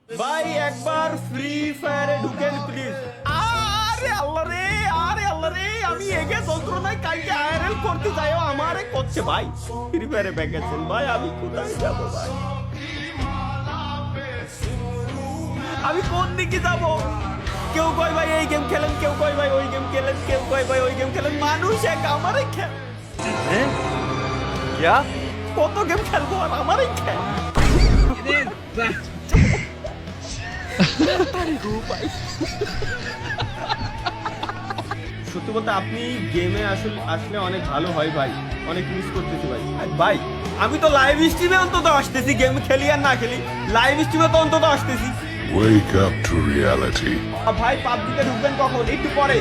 ভাই একবার ফ্রি ফায়ারে ঢুকেন প্লিজ। আরে আল্লাহ রে আমি এগে যন্ত্রণায় কালকে আইআরএল করতে যাইও আমারে করছে ভাই। ফ্রি ফায়ারে ব্যাকেছেন ভাই, আমি কোথায় যাব ভাই? আমি কোন দিকে যাব? কেউ কয় ভাই এই গেম খেলেন, কেউ কয় ভাই ওই গেম খেলেন, কেউ কয় ভাই ওই গেম খেলেন। মানুষ এক আমারে খেল। क्या কত গেম খেলবো আর আমারই খেল। সত্যি বলতে আপনি গেমে আসলে অনেক ভালো হয় ভাই, অনেক মিস করতেছি ভাই। আর ভাই আমি তো লাইভ স্ট্রিমে অন্তত আসতেছি, গেম খেলি আর না খেলি লাইভ স্ট্রিমে তো অন্তত আসতেছি। Wake up to reality. ভাই পাবলিকে ঢুকবেন কখন? একটু পরে।